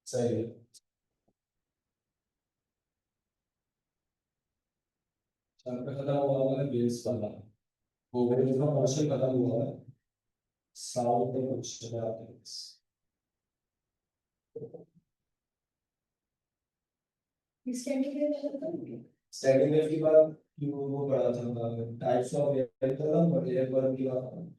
सही है। चैप्टर खत्म हुआ है बेस वाला। वो बेस का पोर्शन खत्म हुआ है। साउथ में कुछ चला है। स्टैटिक वेव की बात क्यों वो पढ़ा था टाइप्स ऑफ एयर कलम और एयर कलम की बात।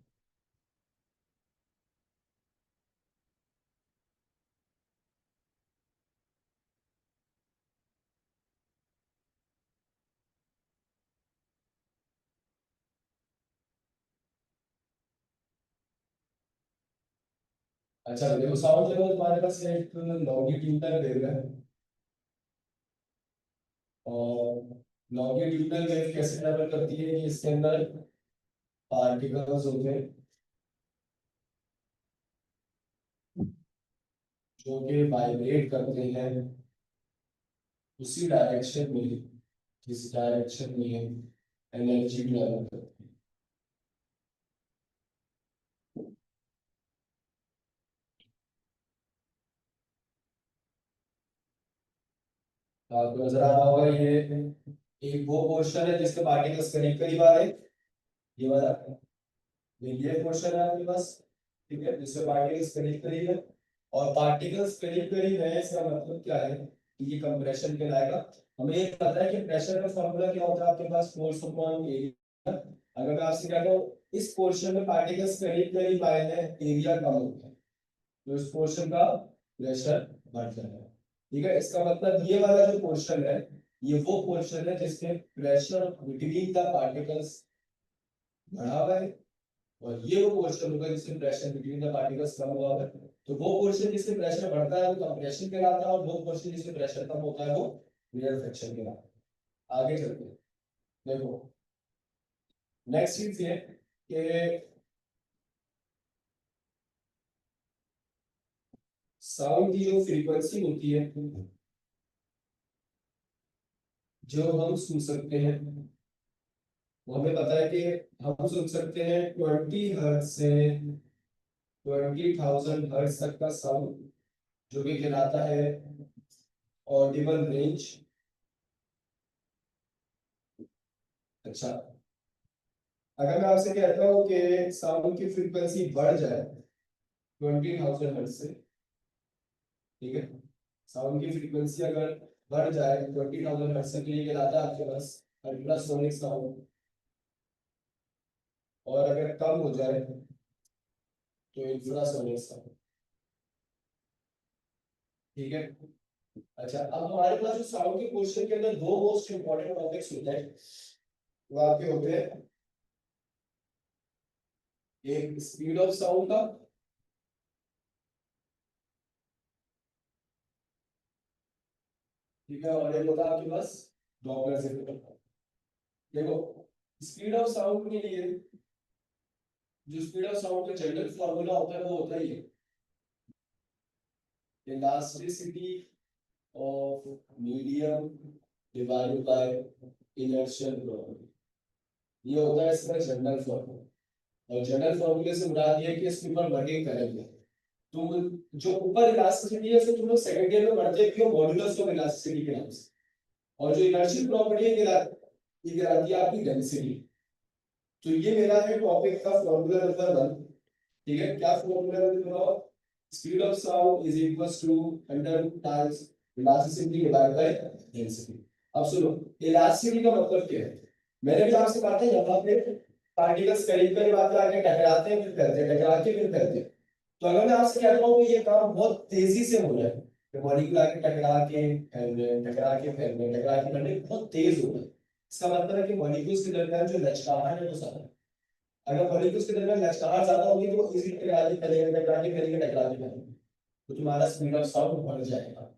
अच्छा देखो साउथ में तुम्हारे पास एक लॉन्गिट्यूडनल वेव है। और लॉन्गिट्यूडनल वेव कैसे ट्रैवल करती है कि इसके अंदर पार्टिकल्स होते हैं जो कि वाइब्रेट करते हैं उसी डायरेक्शन में जिस डायरेक्शन में एनर्जी ट्रैवल करती है। तो आपको नजर आ रहा होगा ये एक वो पोर्शन है जिसके पार्टिकल्स करीब करीब आ रहे हैं। ये वाला ये पोर्शन है आपके पास। ठीक है जिसके पार्टिकल्स करीब करीब है। और पार्टिकल्स करीब करीब है इसका मतलब क्या है कि ये कंप्रेशन कहलाएगा। हमें ये पता है कि प्रेशर का फॉर्मूला क्या होता है आपके पास फोर्स अपॉन एरिया। अगर मैं आपसे कहता हूँ इस पोर्शन में पार्टिकल्स करीब करीब आए हैं एरिया कम होता है तो इस पोर्शन का प्रेशर बढ़ जाएगा। ठीक है इसका मतलब ये वाला जो पोर्शन है ये वो पोर्शन है जिसके प्रेशर बिटवीन द पार्टिकल्स बढ़ा हुआ है। और ये वो पोर्शन होगा जिसमें प्रेशर बिटवीन द पार्टिकल्स कम हुआ है। तो वो पोर्शन जिसमें प्रेशर बढ़ता है वो कंप्रेशन कहलाता है और वो पोर्शन जिसमें प्रेशर कम होता है वो रेयरफेक्शन कहलाता है। आगे चलते हैं। देखो नेक्स्ट चीज ये कि साउंड की जो फ्रीक्वेंसी होती है जो हम सुन सकते हैं वो हमें पता है कि हम सुन सकते हैं 20 हर्ट्ज से 20,000 हर्ट्ज तक का साउंड जो कि कहलाता है ऑडिबल रेंज। अच्छा अगर मैं आपसे कहता हूँ कि साउंड की फ्रीक्वेंसी बढ़ जाए 20,000 हर्ट्ज से। ठीक है साउंड की फ्रीक्वेंसी अगर बढ़ जाए 20,000 हर्ट्ज से तो ये कहलाता है आपके पास अल्ट्रासोनिक साउंड। और अगर कम हो जाए तो इंफ्रासोनिक साउंड। ठीक है अच्छा अब हमारे पास जो साउंड के क्वेश्चन के अंदर दो मोस्ट इंपॉर्टेंट टॉपिक्स होते हैं वो आपके होते हैं एक स्पीड ऑफ साउंड का। ठीक है और एक होता है आपके पास डॉपलर इफेक्ट। देखो स्पीड ऑफ साउंड के लिए जो स्पीड ऑफ साउंड का जनरल फार्मूला होता है वो होता ही है elasticity of medium divided by inertial probability. ये होता है इसका जनरल फार्मूला। और जनरल फार्मूले से मुराद ये है कि इसके ऊपर वर्किंग करेंगे तो जो ऊपर इलास्टिसिटी है उसको तुम लोग सेकंड ईयर में पढ़ते भी हो मॉड्यूलस ऑफ इलास्टिसिटी के नाम से। और जो इनर्शियल प्रॉपर्टी है ये कहलाती है आपकी डेंसिटी। तो ये मेरा है टॉपिक का फॉर्मूला नंबर 1। ठीक है क्या फॉर्मूला है speed of sound is equals to under times elasticity divided by density. अब सुनो इलास्टिसिटी का मतलब क्या है। मैंने भी आपसे कहा था यहाँ पे पार्टिकल्स करीब करीब आके टकराते हैं फिर फैलते हैं टकरा के फिर फैलते हैं। तो अगर मैं आपसे कहता हूँ कि ये काम बहुत तेजी से हो रहा है कि मॉलिक्यूल आके टकरा के फैलने टकरा के फैलने टकरा के फैलने बहुत तेज हो रहा है। इसका मतलब है कि मॉलिक्यूल्स के दरमियान जो लचकाहट है वो ज्यादा है। अगर मॉलिक्यूल्स के दरमियान लचकाहट ज्यादा होगी तो वो इजीली टकरा के फैलेंगे तो तुम्हारा स्पीड ऑफ साउंड बढ़ जाएगा।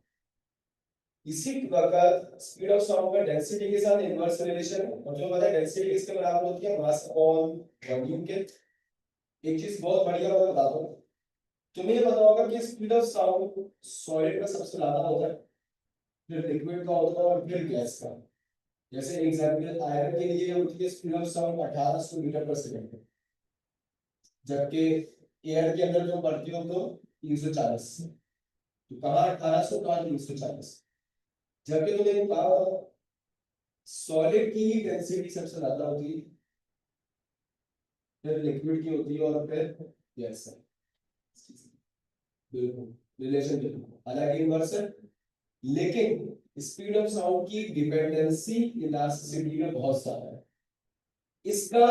इसी प्रकार स्पीड ऑफ साउंड का डेंसिटी के साथ इनवर्स रिलेशन है, और जो पता है डेंसिटी किसके बराबर होती है, मास अपॉन वॉल्यूम के। एक चीज बहुत बढ़िया मैं बता दूं, तुम्हें ये पता होगा कि स्पीड ऑफ साउंड सॉलिड का सबसे ज्यादा होता है, फिर लिक्विड का होता है, और फिर गैस का। जैसे एग्जांपल आयरन के लिए होती है स्पीड ऑफ साउंड 1800 मीटर पर सेकंड, जबकि एयर के अंदर जो बढ़ती हो तो 340। तो कहाँ 1800, कहाँ 340। जबकि तुमने कहा सॉलिड की ही डेंसिटी सबसे ज्यादा होती है, फिर लिक्विड की होती है, और फिर गैस है। बिल्कुल रिलेशन बिल्कुल हालांकि इनवर्स है, लेकिन स्पीड ऑफ साउंड की डिपेंडेंसी इलास्टिसिटी में बहुत ज्यादा है। इसका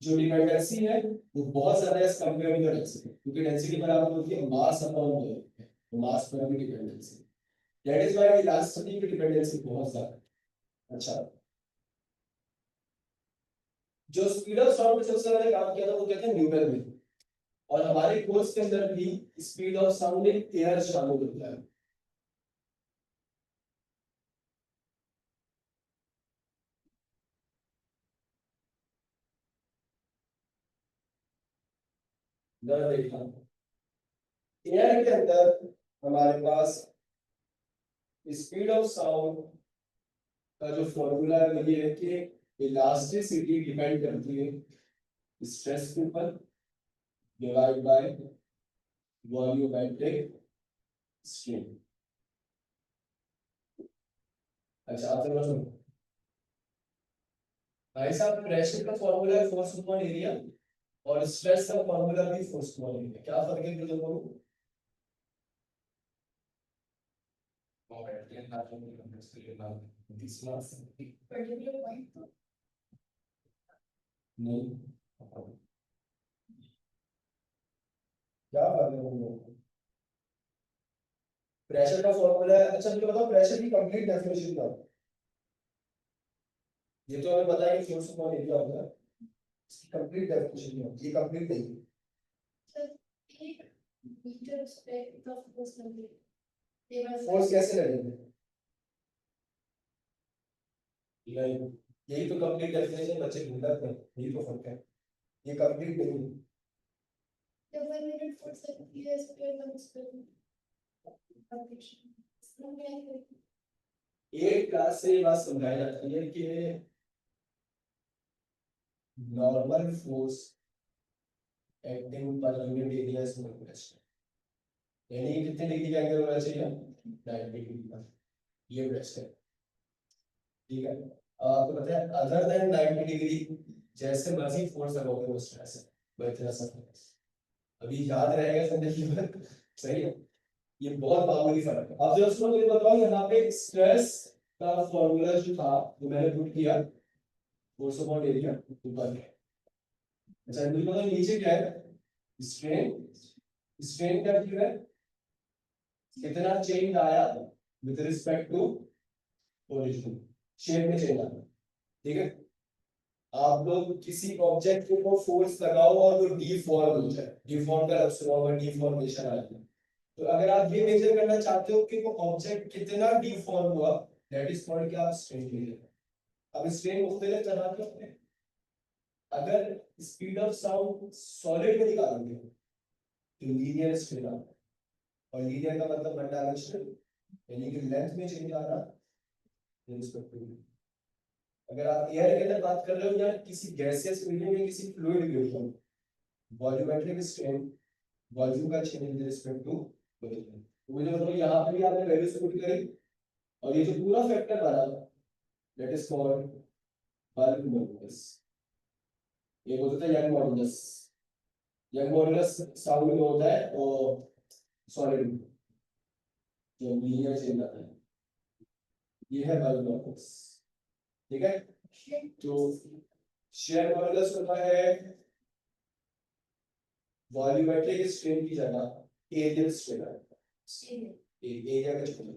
जो डिपेंडेंसी है वो बहुत ज्यादा है कंपेयर टू डेंसिटी, क्योंकि डेंसिटी बराबर होती है मास अपॉन वॉल्यूम, तो मास पर भी dependency, that is why elasticity की डिपेंडेंसी बहुत ज्यादा है। अच्छा, जो स्पीड ऑफ साउंड पे सबसे ज्यादा काम किया था वो कहते हैं न्यूटन में, और हमारे कोर्स के अंदर भी स्पीड ऑफ साउंड में एयर शामिल होता है। देखा एयर के अंदर हमारे पास स्पीड ऑफ साउंड का जो फॉर्मूला है वो ये है कि इलास्टिसिटी डिपेंड करती है स्ट्रेस के ऊपर डिवाइड बाय वॉल्यूमेट्रिक स्ट्रेन। अच्छा आप समझो भाई साहब, प्रेशर का फॉर्मूला है फोर्स अपॉन एरिया, और स्ट्रेस का फॉर्मूला भी फोर्स अपॉन एरिया। क्या फर्क है फिर दोनों में? नहीं, क्या फर्क है दोनों में? प्रेशर का फॉर्मूला है, अच्छा मुझे बताओ प्रेशर की कंप्लीट डेफिनेशन क्या है? ये तो हमें पता है कि फोर्स अपॉन एरिया होता है, इसकी कंप्लीट डेफिनेशन क्या है? ये कंप्लीट नहीं है। फोर्स कैसे लगेगा? नहीं, यही तो कंप्लीट डेफिनेशन बच्चे भूल जाते हैं, यही तो फर्क है, ये कंप्लीट नहीं है। एक क्लास से ये बात समझाई जाती है कि normal force acting per unit area is best, यानी कि कितने डिग्री का एंगल होना चाहिए, 90 डिग्री का, ये बेस्ट है। ठीक है, अब आपको पता है अदर देन 90 डिग्री जैसे मर्जी फोर्स लगाओगे वो स्ट्रेस है, वो इतना सा अभी याद रहेगा जिंदगी भर। सही है, ये बहुत मामूली फर्क है। अब दोस्तों मुझे बताओ यहाँ पे स्ट्रेस का फॉर्मूला जो था जो मैंने पुट किया, फोर्स अपॉन एरिया ऊपर है। अच्छा मुझे बताओ नीचे क्या है, स्ट्रेन। स्ट्रेन क्या है, कितना चेंज आया with respect to origin, shape में चेंज आया। ठीक है, आप लोग किसी ऑब्जेक्ट के ऊपर फोर्स लगाओ और वो डीफॉर्म हो जाए, डीफॉर्म का लफ्ज सुना होगा, डीफॉर्मेशन आ जाए। तो अगर आप ये मेजर करना चाहते हो कि वो ऑब्जेक्ट कितना डीफॉर्म हुआ, दैट इज कॉल्ड कि आप स्ट्रेन मेजर। अब स्ट्रेन मुख्तलिफ तरह के होते हैं। अगर स्पीड ऑफ साउंड सॉलिड में निकालोगे तो लीनियर स्ट्रेन आता है, और लीनियर का मतलब वन डायमेंशनल, यानी कि लेंथ में चेंज आ रहा है। अगर आप एयर के अंदर बात कर रहे हो या किसी गैसियस मीडियम में किसी fluid medium, volumetric strain volume का change with respect to volume. तो मुझे मतलब यहाँ पे भी आपने वैल्यूज पुट करी, और ये जो पूरा फैक्टर बना that is called bulk modulus. ये होता है young modulus. Young modulus sound में होता है और सॉलिड में जो लीनियर चेंज आता है, ये है बल्क मॉडुलस। ठीक है, तो शेयर मॉडुलस होता है वॉल्यूमेट्रिक स्ट्रेन की जगह एरियल स्ट्रेन है, एरिया का छोटा।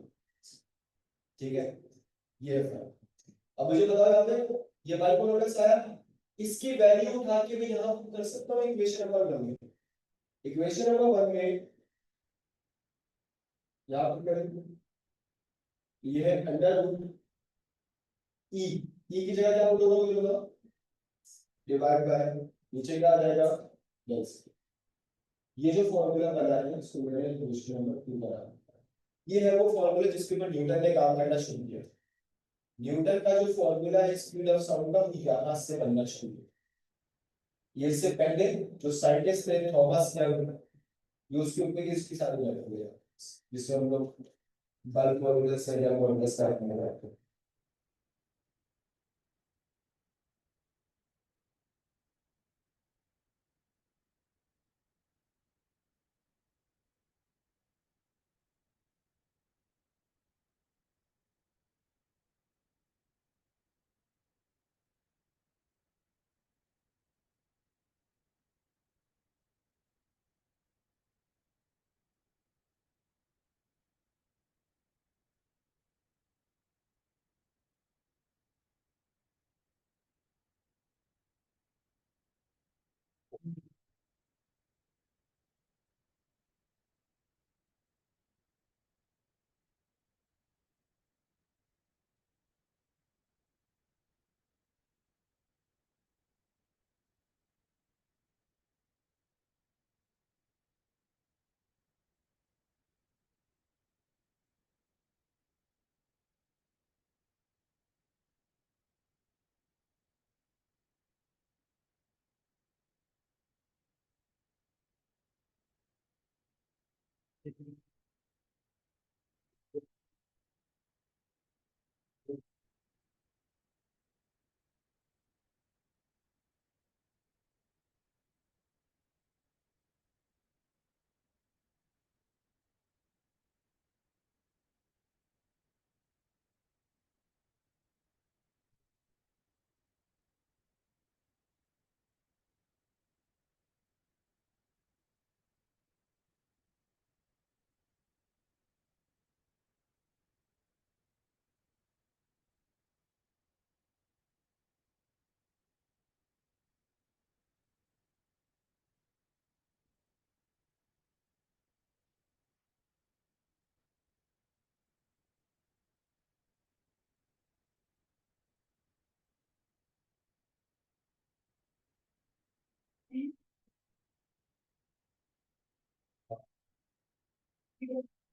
ठीक है, ये है। अब मुझे बताओ यहाँ पे ये बाइपोलर आया, इसकी वैल्यू उठा के मैं यहाँ कर सकता हूँ इक्वेशन नंबर 1 में। इक्वेशन नंबर 1 में यहाँ पर करें ये है अंडर रूट ई की जगह क्या पुट होगा, डिवाइड बाय, नीचे क्या आ जाएगा, डेंसिटी। ये जो फॉर्मूला बना है इसको मैंने क्वेश्चन नंबर 2 बना, ये है वो फॉर्मूला जिसके ऊपर न्यूटन ने काम करना शुरू किया। न्यूटन का जो फॉर्मूला है स्पीड ऑफ साउंड का, यहाँ से बनना शुरू किया। ये इससे पहले जो साइंटिस्ट थे थॉमस यंग, ये उसके ऊपर इसकी सारी बात हुई, जिससे हम लोग बल्ब मॉड्यूलस से या मॉड्यूलस का करने जाते हैं।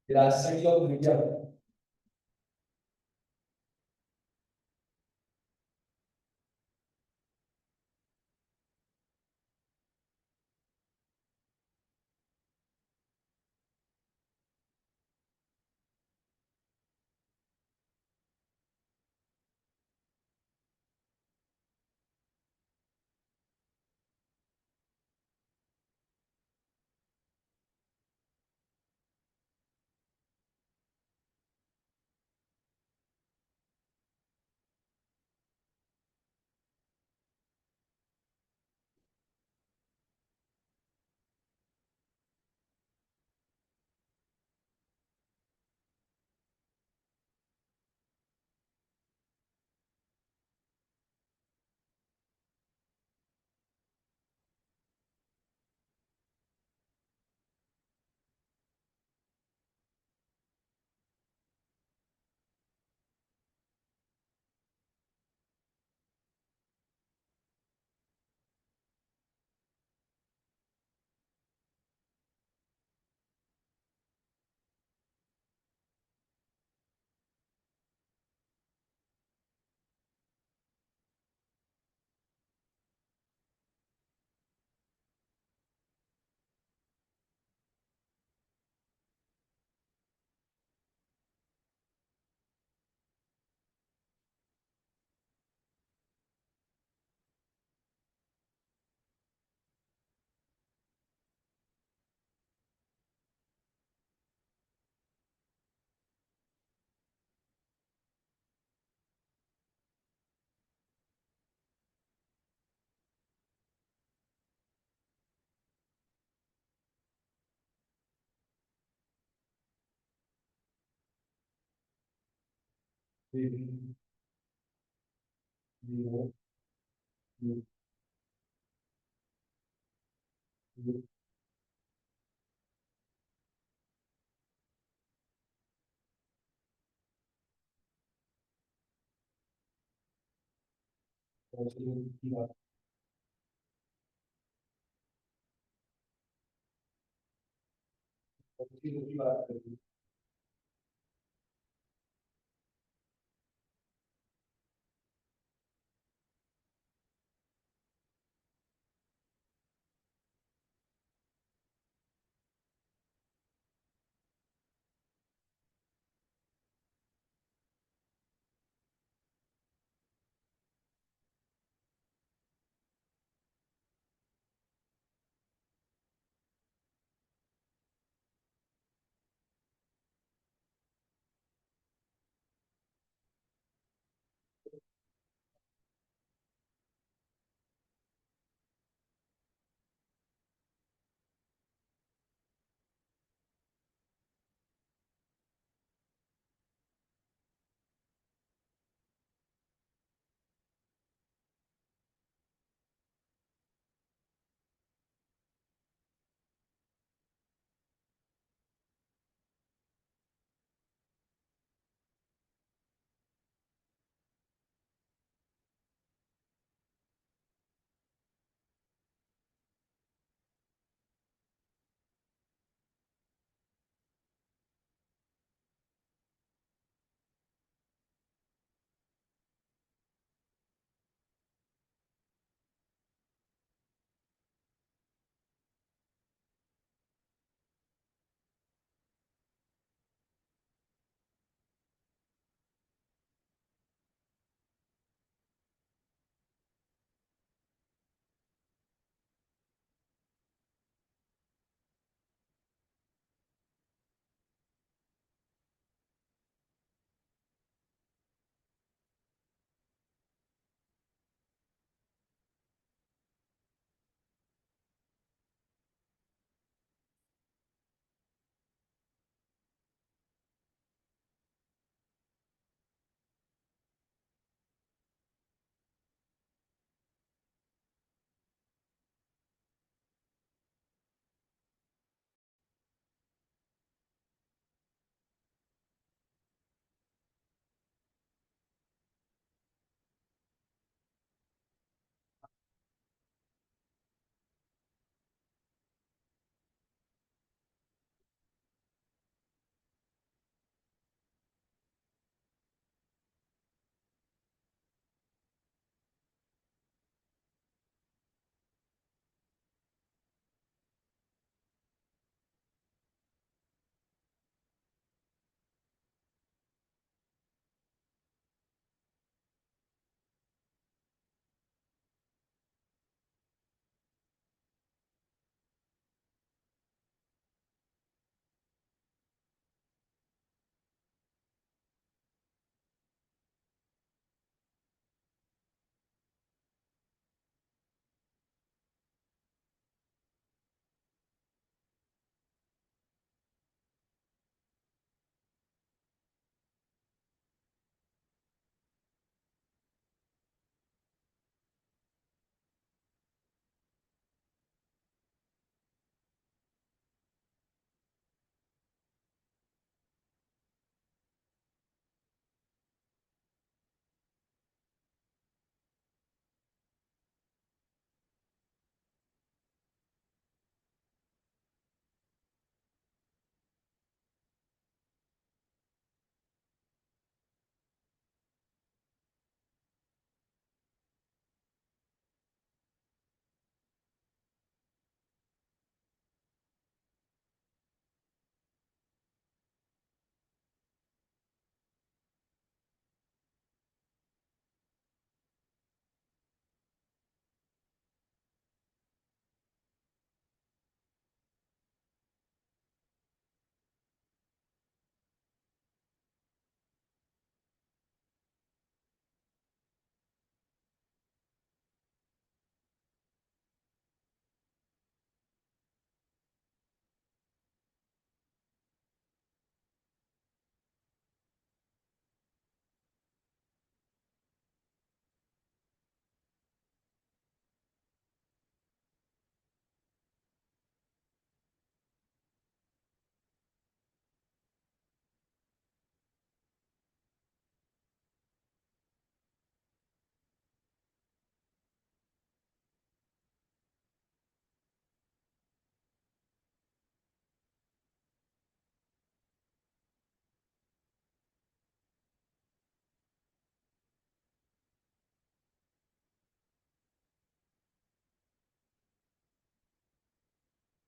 इलास्टिसिटी ऑफ मीडियम, की बात की बात करें।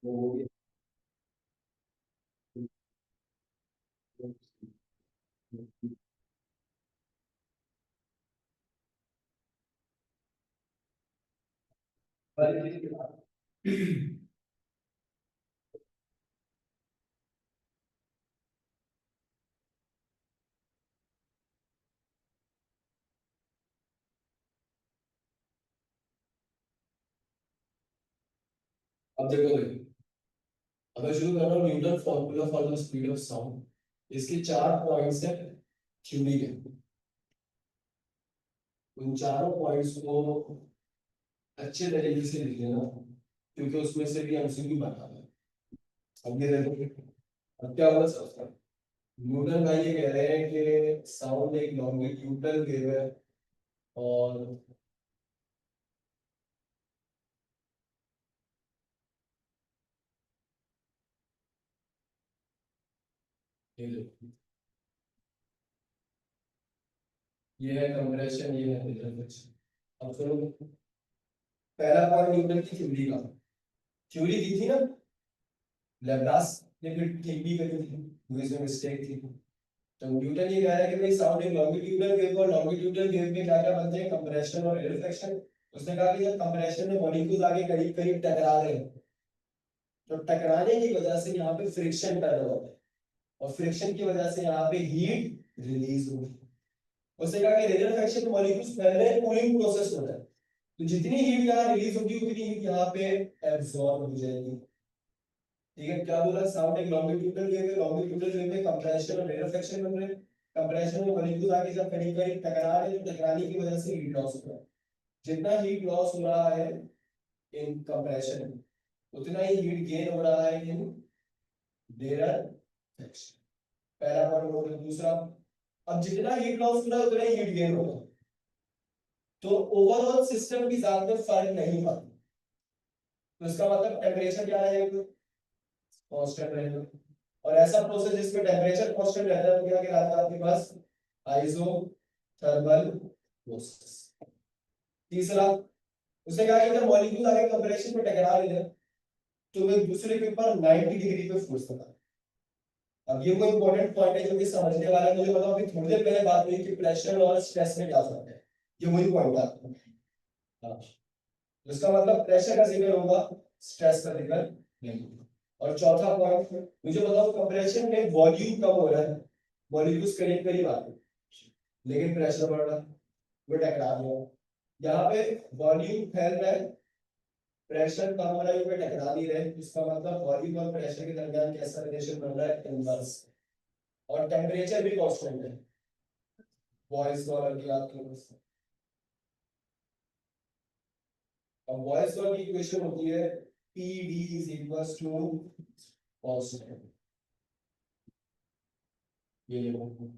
वो भी अब देखो भाई, अगर शुरू कर रहा हूँ Newton formula for the speed of sound, इसके चार पॉइंट्स है थ्योरी के। उन चारों पॉइंट्स को अच्छे तरीके से लिख लेना, क्योंकि उसमें से भी एमसीक्यू बना है। अब ये देखो, अब क्या हुआ सबका, न्यूटन भाई ये कह रहे हैं कि साउंड एक लॉन्गिट्यूडल वेव है, और ये देखो, ये है कंप्रेशन, ये है रिजर्वेशन। अब सुनो, पहला पॉइंट न्यूटन की थ्योरी का, थ्योरी दी थी ना, लेब्लास ने फिर ठीक भी करी थी, वो इसमें मिस्टेक थी। तो न्यूटन ये कह रहा है कि भाई साउंड एक लॉन्गिट्यूडल वेव, और लॉन्गिट्यूडल वेव में क्या क्या बनते हैं, कंप्रेशन और रिफ्लेक्शन। उसने कहा कि जब कंप्रेशन में मॉलिक्यूल आगे करीब करीब टकरा रहे हैं, तो टकराने की वजह से यहाँ पे फ्रिक्शन पैदा होता है, और फ्रिक्शन की वजह से यहाँ पे हीट रिलीज होगी। उसने कहा कि रेजरफेक्शन मॉलिक्यूल्स पहले कूलिंग प्रोसेस होता है, तो जितनी हीट यहाँ रिलीज होगी उतनी हीट यहाँ पे एब्सॉर्ब हो जाएगी। ठीक है, क्या बोला, साउंड एक लॉन्गिट्यूडल वेव है, लॉन्गिट्यूडल वेव में कंप्रेशन और रेजरफेक्शन बन रहे हैं। कंप्रेशन में मॉलिक्यूल आके जब करीब करीब टकरा रहे हैं, तो टकराने की वजह से हीट लॉस हो रहा है। जितना हीट लॉस हो रहा है इन कंप्रेशन, उतना ही हीट गेन हो रहा है इन रेजरफेक्शन। पहला पॉइंट हो गया। दूसरा, अब जितना हीट लॉस हो रहा है उतना ही हीट गेन होगा, तो ओवरऑल सिस्टम की जात में फर्क नहीं पड़ता। तो इसका मतलब टेम्परेचर क्या रहेगा, कांस्टेंट रहेगा। और ऐसा प्रोसेस जिसमें टेम्परेचर कांस्टेंट रहता है, वो क्या कहलाता है आपके पास, आइसोथर्मल प्रोसेस। तीसरा, उसने कहा कि जब मॉलिक्यूल आगे कंप्रेशन में टकरा रहे हैं, तो वे एक दूसरे के ऊपर 90 डिग्री पे फोर्स बना। अब ये कोई इंपॉर्टेंट पॉइंट है जो कि समझने वाला है। मुझे बताओ, अभी थोड़ी देर पहले बात हुई कि प्रेशर और स्ट्रेस में क्या फर्क है, ये वही पॉइंट है। हाँ, इसका मतलब प्रेशर का जिक्र होगा, स्ट्रेस का जिक्र नहीं होगा। और चौथा पॉइंट, मुझे बताओ, कंप्रेशन में वॉल्यूम कम हो रहा है, मॉलिक्यूल्स करीब करीब आ रहे हैं, लेकिन प्रेशर बढ़ रहा है, वो टकरा रहे हैं। यहाँ पे वॉल्यूम फैल रहा है, प्रेशर कम हो रहा है, वो टकरा नहीं रहे। इसका मतलब वॉल्यूम और प्रेशर के दरमियान कैसा रिलेशन बन रहा है, इनवर्स। और टेम्परेचर भी कांस्टेंट है, बॉयज लॉ की बात करें। अब बॉयज लॉ की इक्वेशन होती है PD is equals to constant, ये देखो।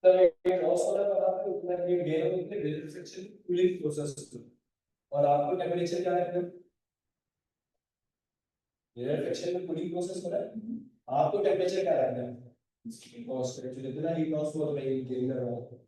तब ये लॉस हो रहा है, और आपको उतना ये गेन हो, उतने रिफ्लेक्शन कूलिंग प्रोसेस। और आपको टेम्परेचर क्या है, रिफ्लेक्शन में कूलिंग प्रोसेस हो रहा है, आपको टेम्परेचर क्या रखना है, कांस्टेंट। जो जितना हीट लॉस हुआ उतना ही गेन कर रहा है।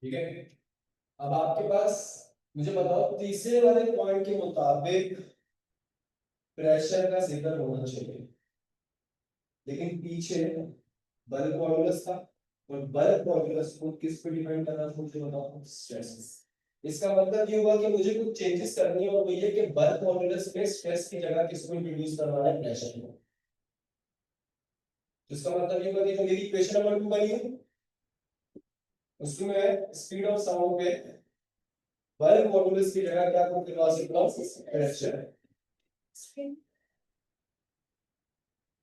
ठीक है। अब आपके पास, मुझे बताओ तीसरे वाले पॉइंट के मुताबिक प्रेशर का जिक्र होना चाहिए, लेकिन पीछे बल्क मॉडुलस था, और बल्क मॉडुलस को किस पे डिपेंड कर रहा था मुझे बताओ, स्ट्रेस। इसका मतलब ये हुआ कि मुझे कुछ चेंजेस करनी है, और वो ये कि बल्क मॉडुलस में स्ट्रेस की जगह किसको इंट्रोड्यूस करवाना है, प्रेशर को। तो इसका मतलब ये हुआ कि जो मेरी इक्वेशन नंबर 2 बनी है उसमें स्पीड ऑफ साउंड पे बल्क मॉडुलस की जगह क्या को करवा सकता हूं, प्रेशर।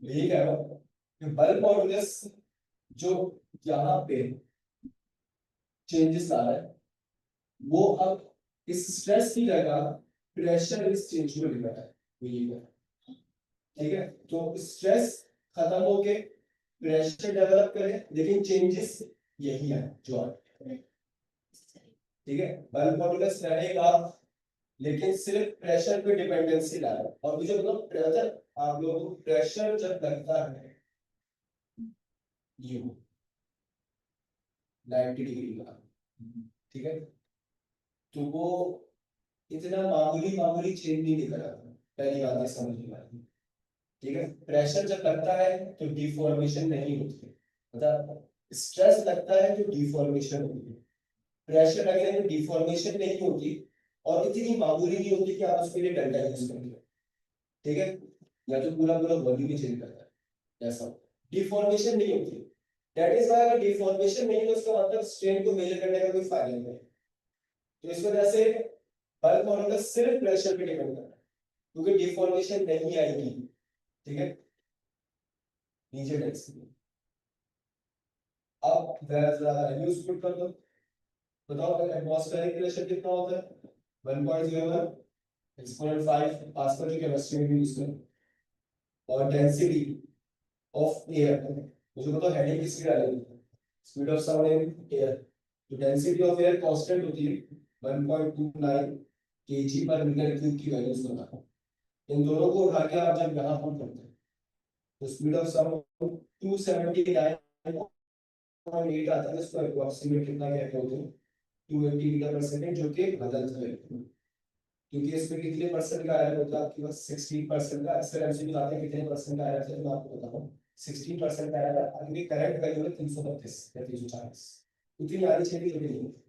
यही कह रहा हूं कि बल्क मॉडुलस जो यहाँ पे चेंजेस आ रहा है, वो अब इस स्ट्रेस की जगह प्रेशर इस चेंज को ले रहा है, वो ये है। ठीक है, तो स्ट्रेस खत्म हो के प्रेशर डेवलप करे, लेकिन चेंजेस यही है जो आ रहे हैं। ठीक है, बल्क मॉडुलस रहेगा, लेकिन सिर्फ प्रेशर पे डिपेंडेंसी ला रहा है। और मुझे मतलब प्रेशर, आप लोगों को प्रेशर जब लगता है यू 90 डिग्री का, ठीक है, तो वो इतना मामूली मामूली चेंज नहीं दिख रहा था, पहली बात ये समझने वाली। ठीक है, प्रेशर जब लगता है तो डिफॉर्मेशन नहीं होती, मतलब स्ट्रेस लगता है तो डिफॉर्मेशन होती है, प्रेशर लगने में डिफॉर्मेशन नहीं होती, और इतनी मामूली नहीं होती कि आप उसके लिए डंडा यूज करेंगे। ठीक है, या तो पूरा पूरा बॉडी भी चेंज करता है, ऐसा डिफॉर्मेशन नहीं होती। दैट इज व्हाई अगर डिफॉर्मेशन नहीं है तो उसका मतलब स्ट्रेन को मेजर करने का कोई फायदा नहीं है। तो इस वजह से बल्क मॉडुलस सिर्फ प्रेशर पे डिपेंड करता है, क्योंकि डिफॉर्मेशन नहीं आएगी। ठीक है, नीचे टेक्स्ट। अब जरा वैल्यूज पुट कर दो, बताओ एटमॉस्फेरिक प्रेशर कितना होता है, 1.01 एक्सपोनेंट 5 आजकल की केमिस्ट्री में भी यूज करें। और डेंसिटी ऑफ एयर, मुझे बताओ हेडिंग किसकी डालेंगे, speed of sound in air. तो डेंसिटी ऑफ एयर कांस्टेंट होती है 1.29 kg पर मीटर क्यूब की वैल्यूज बता। इन दोनों को उठा के आप जब यहाँ पुट करते हैं तो स्पीड ऑफ साउंड 279.8 आता है, इसको अप्रोक्सीमेट कितना कहते होते हैं, 280 मीटर पर सेकंड, जो कि बदलता है, क्योंकि इसमें कितने परसेंट का एरर होता है आपके पास, 16% का। अक्सर एमसीक्यू आते हैं कितने परसेंट का एरर है, तो मैं आपको बताता हूँ 16% का एरर आता है, क्योंकि करेक्ट वैल्यू है 332 या 340, इतनी आधी छेदी कभी नहीं है।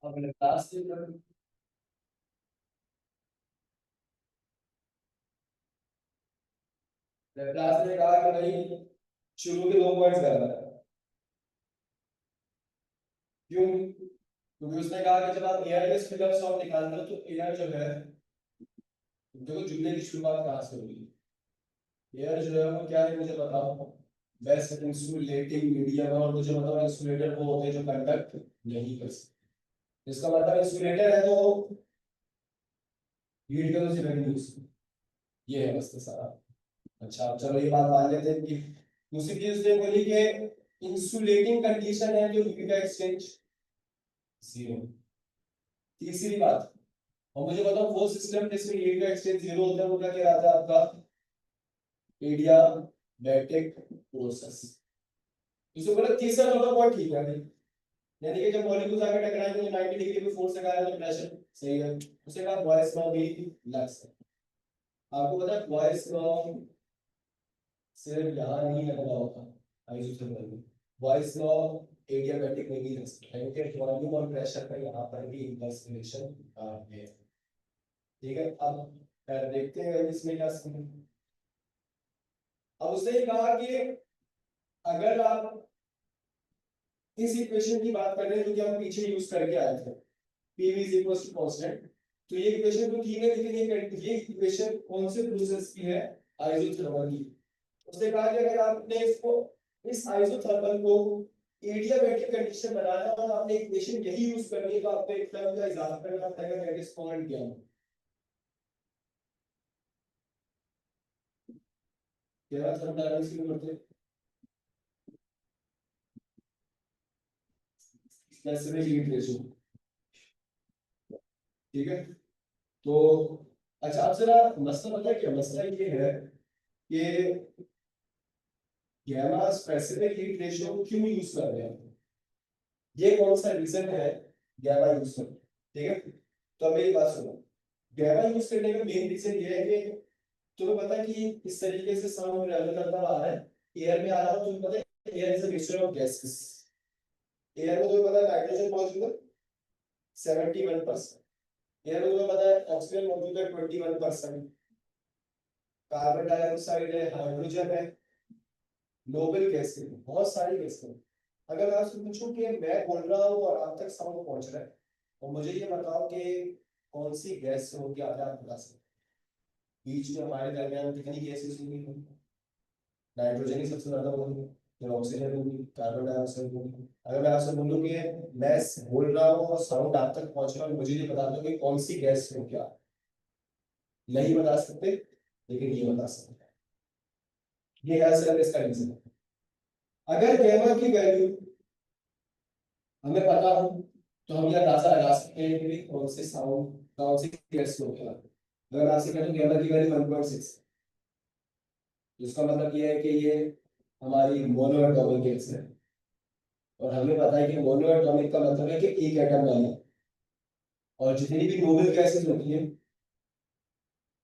अब लास्ट क्लास ने कहा कि नहीं, शुरू के 2 पॉइंट्स गलत है। क्यों? क्योंकि उसने कहा कि जब आप एयर के स्पीड ऑफ साउंड निकालते हो तो एयर जो है, देखो जुमले की शुरुआत कहाँ से होगी। एयर जो है वो क्या है मुझे बताओ। बेस्ट इंसुलेटिंग मीडियम है, और मुझे बताओ इंसुलेटर वो होते हैं जो कंडक्ट नहीं कर सकते। इसका मतलब इंसुलेटर है तो हीट का तो सिर्फ ये है बस तो सारा। अच्छा चलो ये बात मान लेते हैं कि दूसरी चीज उसने बोली कि इंसुलेटिंग कंडीशन है जो हीट का एक्सचेंज 0। तीसरी बात, और मुझे बताओ वो सिस्टम जिसमें हीट का एक्सचेंज 0 होता है वो क्या कहलाता है आपका, एडियाबैटिक प्रोसेस। इसको बोला तीसरा चौथा पॉइंट ठीक है भाई। यानी कि जब मॉलिक्यूल्स आके टकराएंगे तो 90 डिग्री पे फोर्स लगाया तो प्रेशर सही है, उसके बाद बॉयस लॉ भी लग सकता है। आपको पता है बॉयस लॉ सिर्फ यहाँ नहीं लगा होता, आइसोथर्मल में बॉयस लॉ एडियाबैटिक में भी लग सकता है, क्योंकि वॉल्यूम और प्रेशर का यहाँ पर भी इनवर्स रिलेशन है। ठीक है, अब देखते हैं इसमें क्या समझ। अब उसने कहा कि अगर आप इस इक्वेशन की बात कर रहे हैं जो कि हम पीछे यूज करके आए थे, PV is equals to constant, तो ये इक्वेशन तो ठीक है, लेकिन ये इक्वेशन कौन से प्रोसेस की है, आइसोथर्मल की। उसने कहा कि अगर आपने इसको इस आइसोथर्मल को एडियाबैटिक कंडीशन बनाना है और आपने इक्वेशन यही यूज करनी है तो आपको एक टर्म का इजाफा करना पड़ेगा, that is called gamma. Gamma thermodynamics में करते हैं स्पेसिफिक हीट रेशियो। ठीक है, तो अच्छा अब जरा मसला पता है क्या, मसला ये है कि गैमा स्पेसिफिक हीट रेशियो क्यों यूज कर रहे हैं, ये कौन सा रीजन है गैमा यूज करने। ठीक है, तो अब मेरी बात सुनो। गैमा यूज करने का मेन रीजन ये है कि तुम्हें पता है कि इस तरीके से साउंड ट्रैवल करता आ रहा है, एयर में आ रहा है, तुम्हें पता है air is a mixture of gases. Air में तुम्हें पता है नाइट्रोजन मौजूद है 71%, एयर में तुम्हें पता है ऑक्सीजन मौजूद है 21%, कार्बन डाइऑक्साइड है, हाइड्रोजन है, नोबल गैस है, बहुत सारी गैस है। अगर मैं आपसे पूछूं कि मैं बोल रहा हूँ और आप तक साउंड पहुंच रहा है, और मुझे ये बताओ कि कौन सी गैस होगी, आप बता सकते हैं। बीच में हमारे दरमियान कितनी गैसेस होंगी, नाइट्रोजन ही सबसे ज्यादा होगी, फिर ऑक्सीजन होगी, कार्बन डाइऑक्साइड होगी। अगर मैं आपसे बोलूं कि मैं बोल रहा हूँ और साउंड आप तक पहुंच रहा है, मुझे ये बता दो कि कौन सी गैस हो, क्या नहीं बता सकते, लेकिन ये बता सकते हैं। ये है सर इसका रीजन। अगर गैमा की वैल्यू हमें पता हो तो हम यह अंदाजा लगा सकते हैं कि कौन से साउंड कौन सी गैस हो गया। अगर आपसे कहें तो गैमा की वैल्यू 1.6, इसका मतलब ये है कि ये हमारी मोनोएटॉमिक गैस है, और हमें पता है कि मोनोएटॉमिक का मतलब है कि एक एटम वाली, और जितनी भी नोबल गैसेस होती है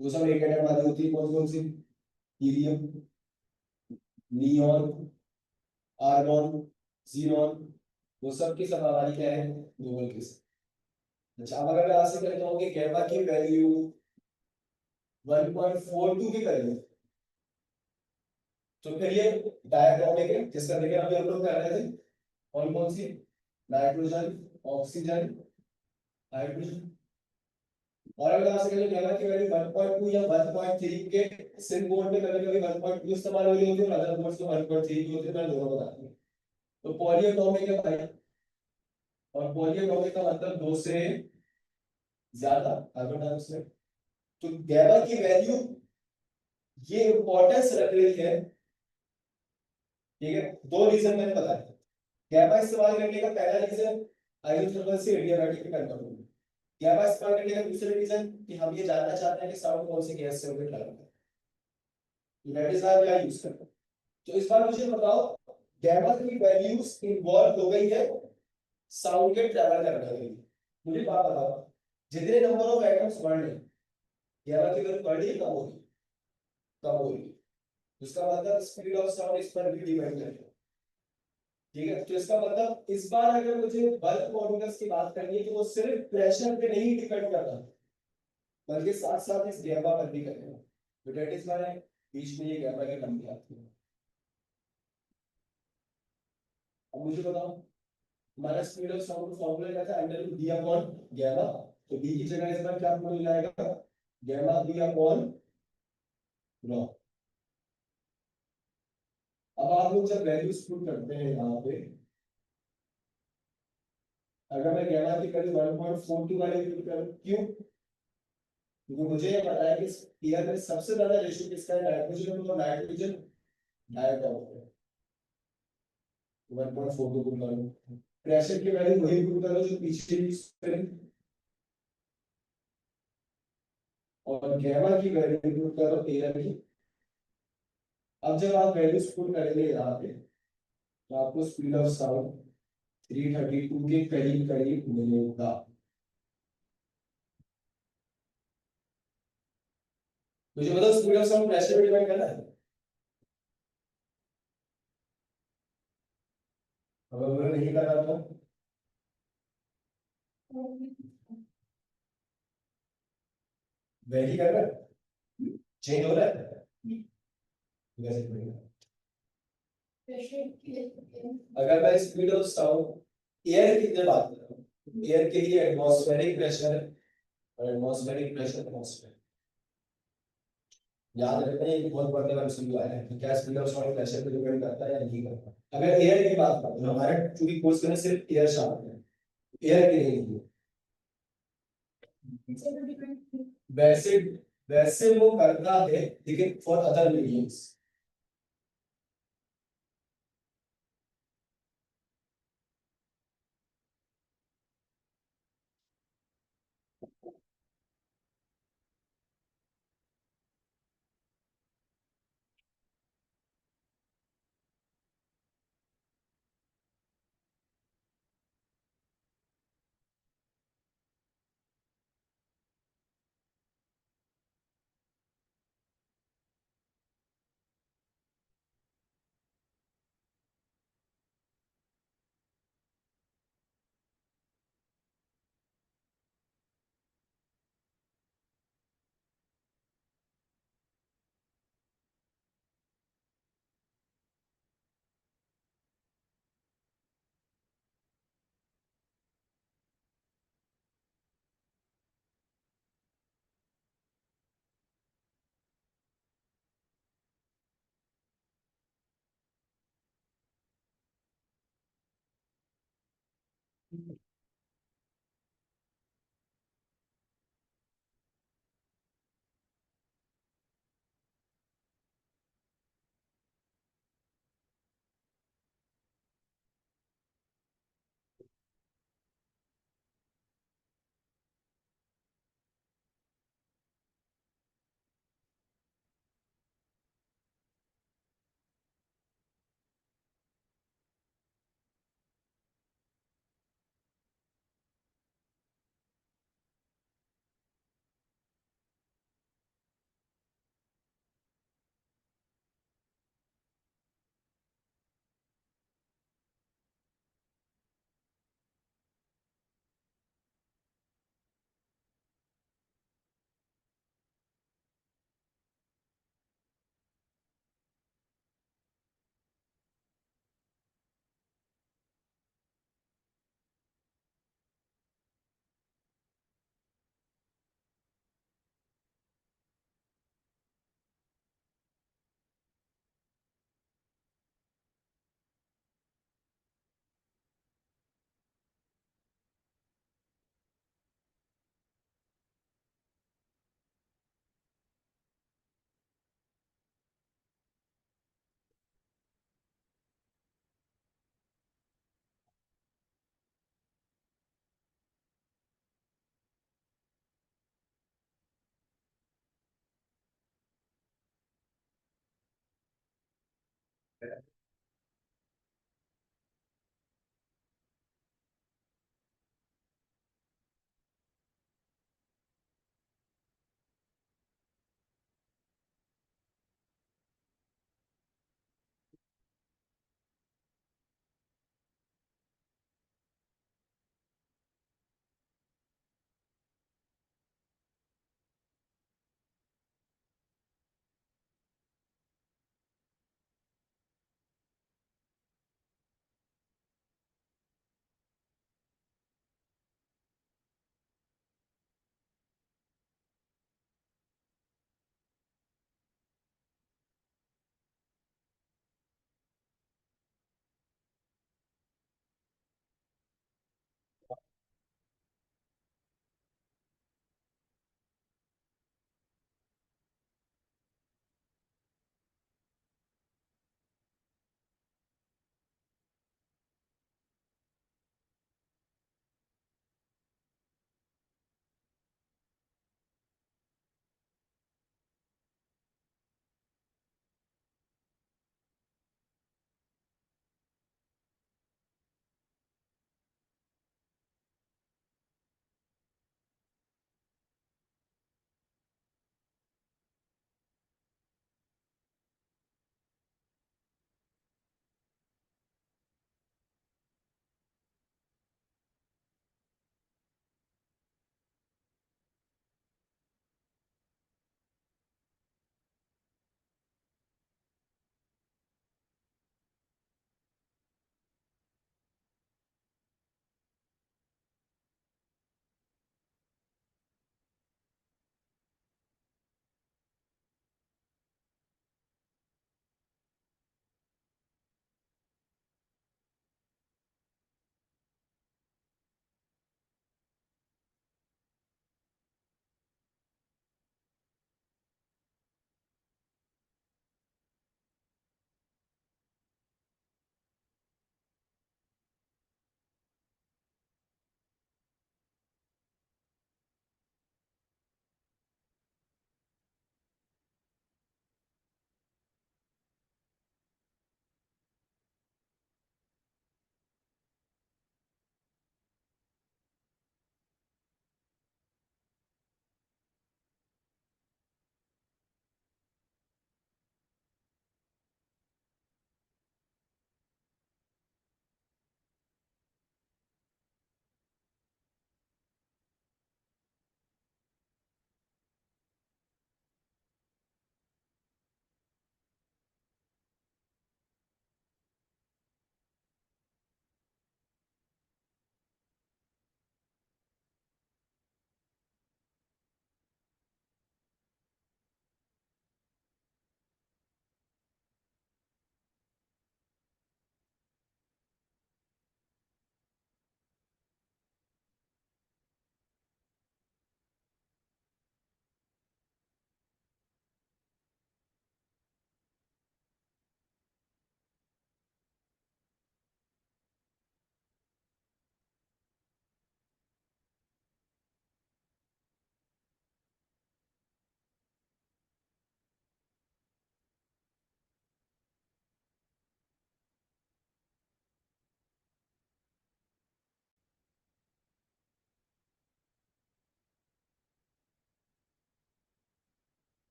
वो सब एक एटम वाली होती है। कौन कौन सी, हीलियम, नियॉन, आर्गॉन, जीनॉन, वो सब की सब हमारी क्या है, नोबल गैस। अच्छा अब अगर मैं आपसे कहता हूँ कि गैमा की वैल्यू 1.42 के करीब है, तो फिर ये डायक्रोनिक है, जिसका देखिए अभी हम लोग कर रहे थे। कौन कौन सी, नाइट्रोजन, ऑक्सीजन, हाइड्रोजन। और अगर आपसे कहें गैमा की वैल्यू 1.2 या 1.3 के सिंक बोर्ड में कभी कभी 1.2 इस्तेमाल हो रही होती है और अदर बोर्ड्स में 1.3 की होती है, मैं दोनों बता दूं। तो पॉलीएटॉमिक है भाई, और पॉलीएटॉमिक का मतलब 2 से ज्यादा कार्बन डाइऑक्साइड। तो गैमा की वैल्यू ये इंपॉर्टेंस रख रही है। ठीक है, 2 रीजन मैंने बताया। गैमा इस्तेमाल करने का पहला रीजन आइसोथर्मल से एडियाबैटिक में कन्वर्ट होना। गैमा इस्तेमाल करने का दूसरा रीजन कि हम ये जानना चाहते हैं कि साउंड कौन सी गैस से होकर ट्रैवल करता है, that is why we use करते हैं। तो इस बार मुझे बताओ गैमा की वैल्यूज इन्वॉल्व हो गई है साउंड के ट्रैवल करने के लिए। मुझे बात बताओ, जितने नंबर ऑफ एटम्स बढ़ रहे हैं गैमा की वैल्यू बढ़ रही है, कम हो रही है, कम हो रही है। इसका मतलब स्पीड ऑफ साउंड इस पर भी डिपेंड करेगा। ठीक है, तो इसका मतलब इस बार अगर मुझे बल्क मॉड्यूलस की बात करनी है तो वो सिर्फ प्रेशर पे नहीं डिपेंड करता, बल्कि साथ साथ इस गैमा पर भी करेगा। तो दैट इज व्हाई बीच में ये गैमा की लंबी आती है। अब मुझे बताओ, हमारा स्पीड ऑफ साउंड फॉर्मूला क्या था, under root D upon gamma. तो डी की जगह इस बार क्या मिल जाएगा, गैमा डी अपॉन नो। अब आप लोग जब वैल्यूज पुट करते हैं यहाँ पे, अगर मैं गैमा की वैल्यू 1.42 वाली पुट करूं, क्यों? क्योंकि मुझे ये पता है कि एयर में सबसे ज्यादा रेशियो किसका है, नाइट्रोजन, और नाइट्रोजन डाई का होता है। 1.42 पुट करूं, प्रेशर की वैल्यू वही पुट करो जो पीछे यूज करें, और गैमा की वैल्यू पुट करो एयर की। अब जब आप वैल्यूज पुट करेंगे यहाँ पे, तो आपको स्पीड ऑफ साउंड 332 के करीब करीब मिलेगा। मुझे बताओ, स्पीड ऑफ साउंड प्रेशर पे डिपेंड करना है? अगर मैं नहीं कर रहा तो वैरी कर रहा है, चेंज हो रहा है, कैसे करेगा? अगर मैं स्पीड ऑफ साउंड एयर की बात कर रहा हूँ, एयर के लिए एटमॉस्फेरिक प्रेशर है, और एटमॉस्फेरिक प्रेशर एटमॉस्फेयर, याद रखना है, ये बहुत बड़ा एमसीक्यू आया है कि क्या स्पीड ऑफ साउंड प्रेशर पे डिपेंड करता है या नहीं करता। अगर एयर की बात करें, हमारे चूंकि कोर्स में सिर्फ एयर शामिल है, एयर के नहीं, वैसे वैसे वो करता है, लेकिन फॉर अदर मीडियम्स।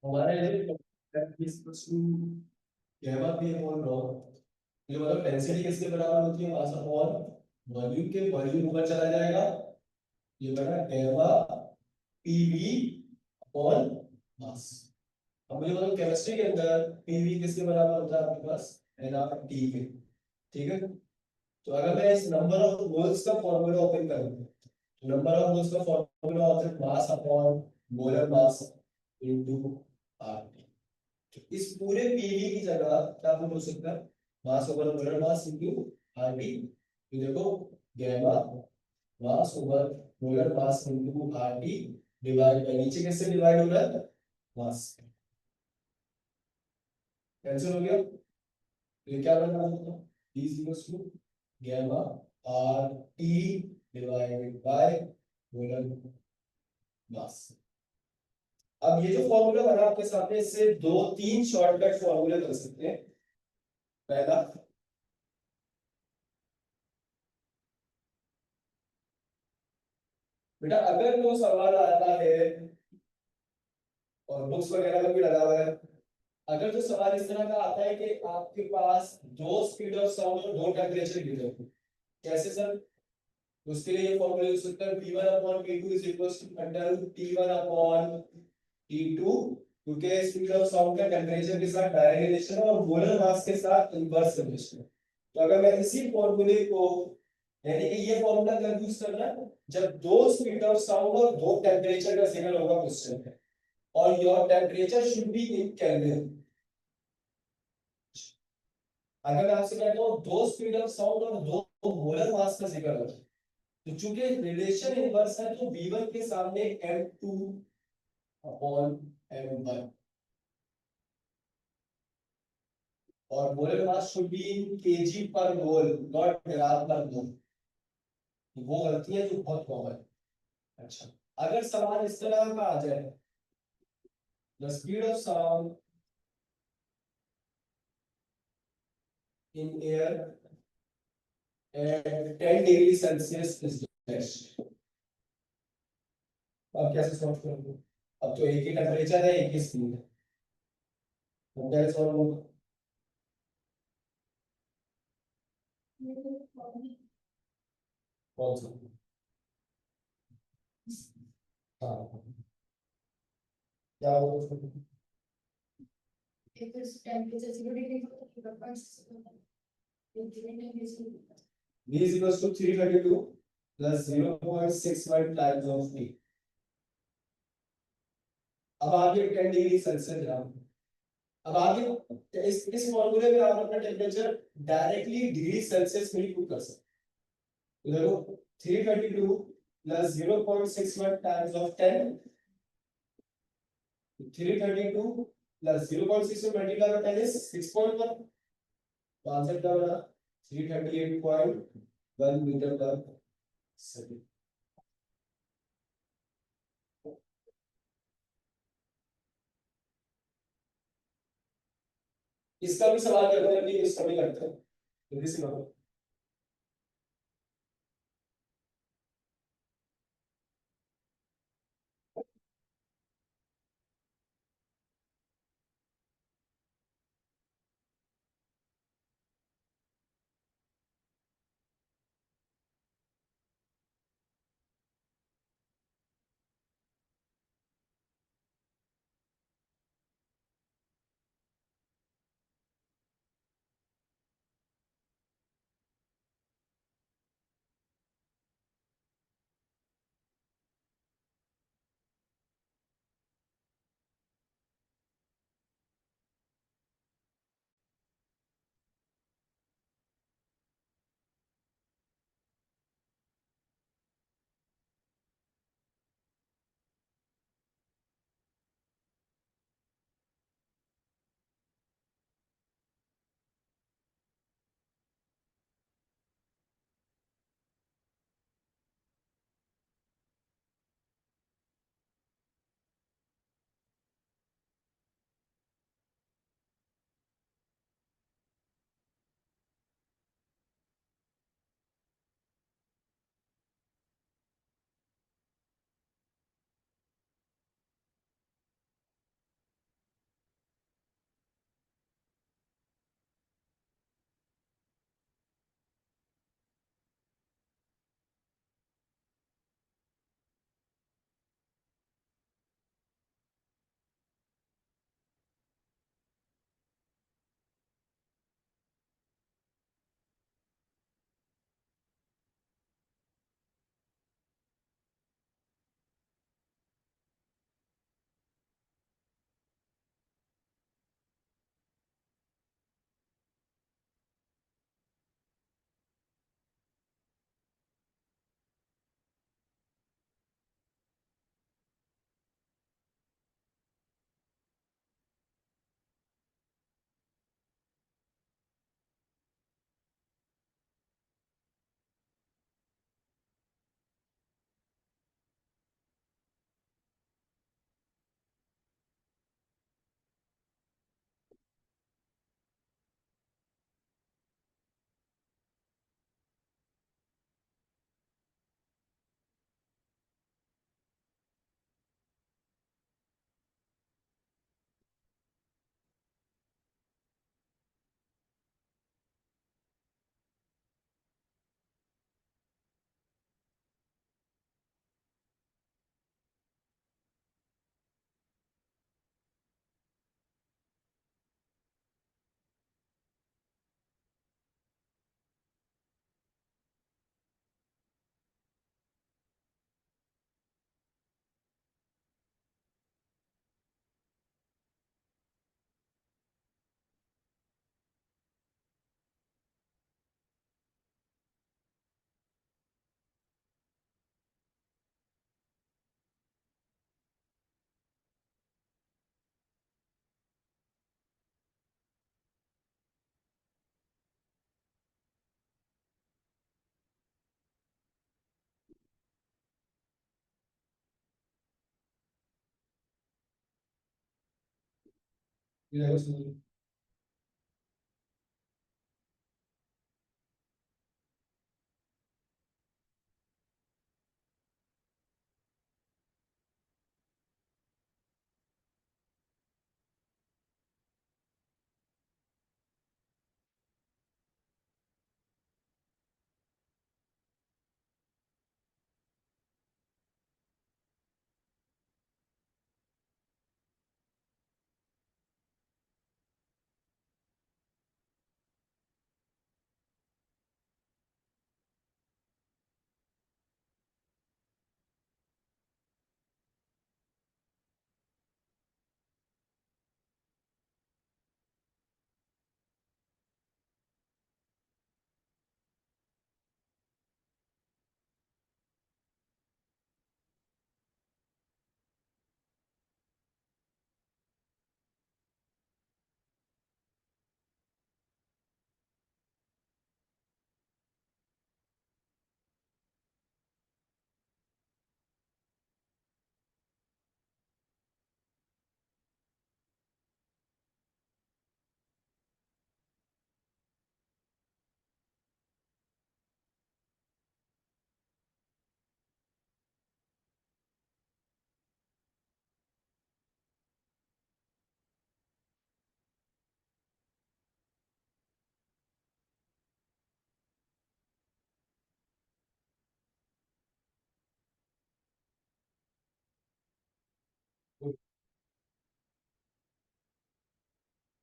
हमारे गैमा पी अपॉन रॉ, ये मतलब डेंसिटी किसके बराबर होती है, मास अपॉन वॉल्यूम के, वॉल्यूम ऊपर चला जाएगा, ये बना गैमा पीवी अपॉन मास। अब मुझे मतलब केमिस्ट्री के अंदर पीवी किसके बराबर होता है आपके पास, एन आर टी के। ठीक है, तो अगर मैं इस नंबर ऑफ मोल्स का फॉर्मूला ओपन करूं, नंबर ऑफ मोल्स का फॉर्मूला होता है mass upon molar mass into R. इस पूरे पीवी की जगह क्या हम बोल सकते हैं, mass over molar mass into RT. ये देखो, gamma mass over molar mass into RT divide by, नीचे किससे डिवाइड हो रहा है, मास। कैंसिल हो गया, तो ये क्या बना होगा, d equals to gamma R T divided by molar mass. अब ये जो फॉर्मूला बना आपके सामने, इससे दो तीन शॉर्टकट फॉर्मूले बन सकते हैं। पहला, बेटा अगर वो सवाल आता है, और बुक्स वगैरह में भी लगा हुआ है, अगर जो सवाल इस तरह का आता है कि आपके पास दो स्पीड ऑफ साउंड और दो टेम्परेचर गिवन है, कैसे सर, तो उसके लिए ये फॉर्मूला यूज करते हैं, p1 upon p2 is equals to under t1 upon t2, क्योंकि स्पीड ऑफ साउंड का टेम्परेचर के साथ डायरेक्ट रिलेशन है और मोलर मास के साथ इनवर्स रिलेशन है। तो अगर मैं इसी फॉर्मूले को, यानी कि ये फॉर्मूला कब यूज करना है, जब दो स्पीड ऑफ साउंड और दो टेम्परेचर का सिग्नल होगा क्वेश्चन में, और your temperature should be in kelvin. अगर मैं आपसे कहता हूँ दो स्पीड ऑफ साउंड और दो मोलर मास का जिक्र हो, तो चूंकि रिलेशन इनवर्स है, तो v1 के सामने m2 अपॉन m1, और molar mass should be in kg पर मोल, नॉट ग्राम पर मोल। वो गलती है जो बहुत कॉमन है। अच्छा, अगर सवाल इस तरह का आ जाए, the speed of sound in air at 10 degree Celsius is dash, अब कैसे सॉल्व करोगे, अब तो एक ही टेम्परेचर है, एक ही स्पीड है, तो कैसे सॉल्व होगा। कौन सा, हाँ क्या होगा उसमें, v is equals to 332 plus 0.61 times of t। अब आगे 10 डिग्री सेल्सियस ग्राम, अब आगे इस फॉर्मूले में आप अपना टेम्परेचर डायरेक्टली डिग्री सेल्सियस में ही पुट कर सकते हो। तो देखो 332 plus 0.61 times of 10, 332 plus 0.6 multiply by 10 is 6.1, तो आंसर क्या बना, 338.1 मीटर पर सेकंड। इसका भी सवाल करते हैं, अभी इसका भी करते हैं, जल्दी से करो। ये देखो इसमें।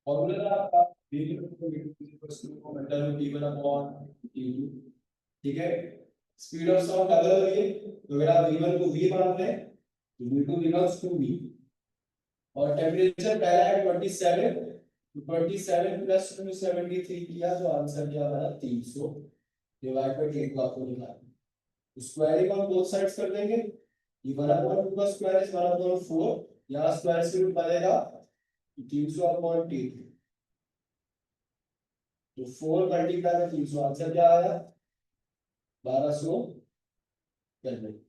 फॉर्मूला आपका ठीक है। स्पीड ऑफ साउंड अलग अलग है, तो अगर आप v1 को v मानते हैं तो v2 becomes 2v। और टेम्परेचर पहला है 27, तो 27 प्लस 273 किया तो आंसर क्या बना 300 डिवाइड बाय 10 को आपको निकालना। स्क्वायरिंग ऑन बोथ साइड्स कर देंगे। ये 1/2 का स्क्वायर इज 1/4, यहाँ स्क्वायर से रूट बनेगा 300/10, तो 4 मल्टीप्लाई बाय 300 आंसर क्या आया 1200 केल्विन।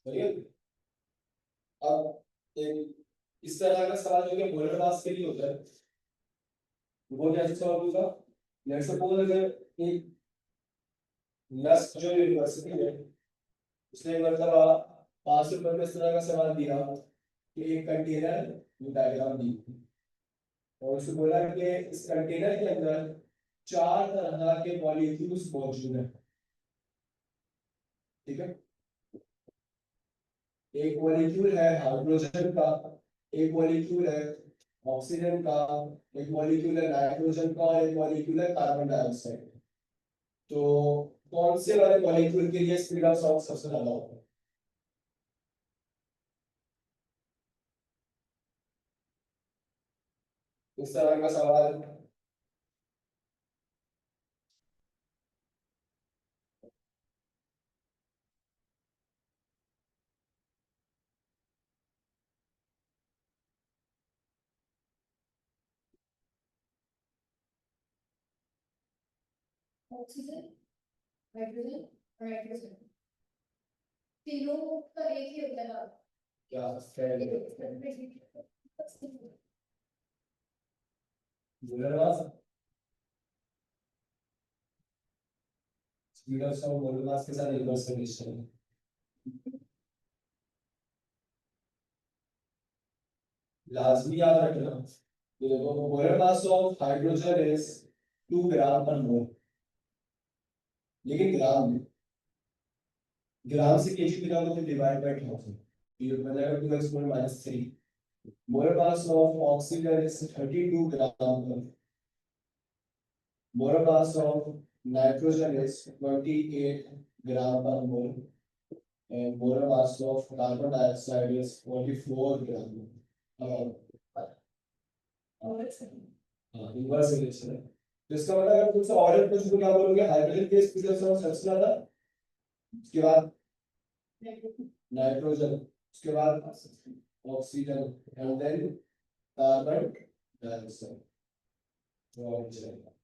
सही है। अब एक इस तरह का सवाल जो कि मोलर मास के लिए होता है, वो कैसे सॉल्व होगा। लेट्स सपोज अगर एक नर्स जो यूनिवर्सिटी है उसने मतलब 5 रुपए में इस तरह का सवाल दिया कि एक कंटेनर डायग्राम दी और उसको बोला कि इस कंटेनर के अंदर 4 तरह के मॉलिक्यूल्स मौजूद हैं। ठीक है, एक मॉलिक्यूल है हाइड्रोजन का, एक मॉलिक्यूल है ऑक्सीजन का, एक मॉलिक्यूल है नाइट्रोजन का और एक मॉलिक्यूल है कार्बन डाइऑक्साइड। तो कौन से वाले मॉलिक्यूल के लिए स्पीड ऑफ साउंड सबसे ज्यादा होगा। इस तरह का सवाल। ऑक्सीजन, हाइड्रोजन और नाइट्रोजन, तीनों का एक ही होता है। क्या speed of sound molar mass के साथ इन्वर्स रिलेशन है। लाजमी याद रखना, ये देखो molar mass of hydrogen is 2 ग्राम पर मोल, लेकिन ग्राम में, ग्राम से केजी में जाओगे तो डिवाइड बाय 1000, ये बन जाएगा 2 exponent -3। Molar mass of oxygen is 32 ग्राम पर, molar mass of nitrogen is 28 ग्राम पर मोल and molar mass of carbon dioxide is 44 gram। Inverse relation है, तो इसका मतलब अगर तुमसे ऑर्डर पूछ तो क्या बोलोगे हाइड्रोजन के स्पीड ऑफ साउंड सबसे ज्यादा, उसके बाद नाइट्रोजन, उसके बाद oxygen and then carbon dioxide. और चलेगा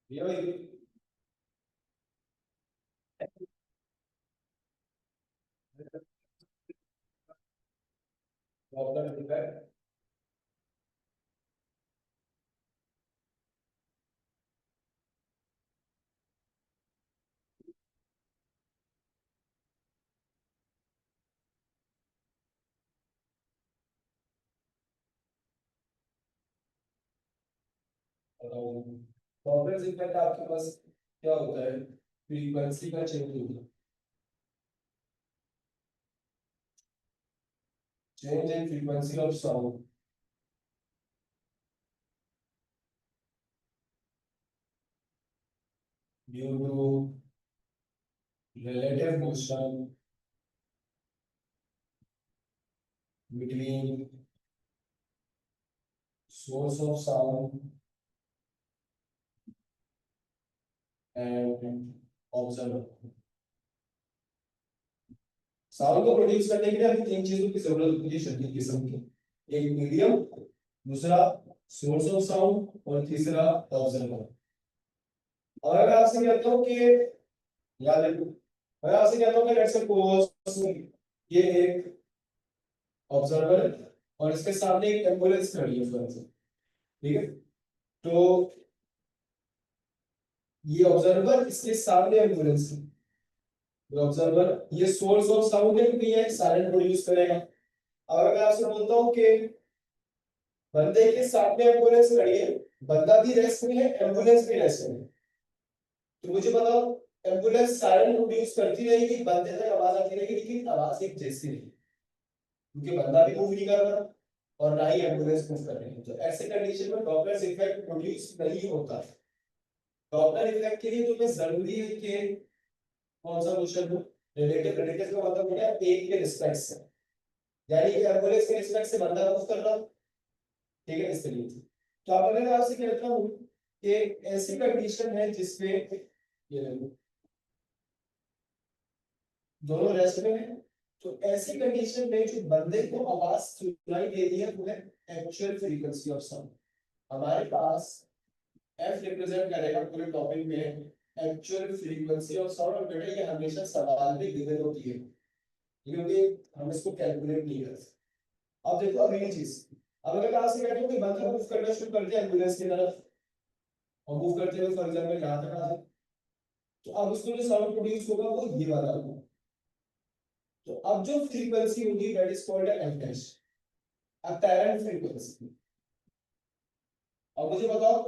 ये भाई प्रॉब्लम है। प्रॉब्लम इफेक्ट आपके पास क्या होता है, फ्रीक्वेंसी का चेंज होता है, change in frequency of sound due to relative motion between source of sound and observer। Sound को प्रोड्यूस करने के लिए हमें तीन चीजों की जरूरत होती है शब्द किस्म की, एक मीडियम, दूसरा सोर्स ऑफ साउंड और तीसरा ऑब्जर्वर। और अगर आपसे कहता हूँ कि याद रखो, मैं आपसे कहता हूँ कि लेट्स सपोज ये एक ऑब्जर्वर है और इसके सामने एक एम्बुलेंस खड़ी है फर्ज, ठीक है, तो ये ऑब्जर्वर इसके सामने एम्बुलेंस है, ऑब्जर्वर ये सोर्स ऑफ साउंड है क्योंकि ये साइलेंट प्रोड्यूस करेगा। और अगर आपसे बोलता हूँ कि बंदे के सामने एम्बुलेंस खड़ी है, बंदा भी रेस्ट में है, एम्बुलेंस भी रेस्ट में है, तो मुझे बताओ एम्बुलेंस साइलेंट प्रोड्यूस करती रहेगी, बंदे तक आवाज आती रहेगी, लेकिन आवाज एक जैसी नहीं, क्योंकि बंदा भी मूव नहीं कर रहा और ना ही एम्बुलेंस मूव कर रही है। तो ऐसे कंडीशन में डॉपलर इफेक्ट प्रोड्यूस नहीं होता। डॉपलर इफेक्ट के लिए तुम्हें जरूरी है कि कौन सा क्वेश्चन हो, रिलेटिव। रिलेटिव का मतलब क्या है, एक के रिस्पेक्ट से, यानी कि एम्बुलेंस के रिस्पेक्ट से बंदा मूव कर रहा, ठीक है, इस तरीके से। तो आप अगर आपसे कहता हूँ कि ऐसी कंडीशन है जिसमें ये देखो दोनों रेस्ट में है, तो ऐसी कंडीशन में जो बंदे को आवाज सुनाई दे रही है वो है एक्चुअल फ्रीक्वेंसी ऑफ साउंड। हमारे पास एफ रिप्रेजेंट करेगा पूरे टॉपिक में एक्चुअल फ्रीक्वेंसी ऑफ साउंड, और बेटा ये हमेशा सवाल में गिवन होती है क्योंकि हम इसको कैलकुलेट नहीं करते। अब देखो अगली चीज, अब अगर आपसे कहते हो कि बंदा मूव करना शुरू कर दिया एम्बुलेंस की तरफ और मूव करते हुए फॉर एग्जांपल यहाँ तक आ जाए, तो अब उसको जो साउंड प्रोड्यूस होगा वो ये वाला होगा। तो अब जो फ्रीक्वेंसी होगी that is called F dash, apparent frequency. अब मुझे बताओ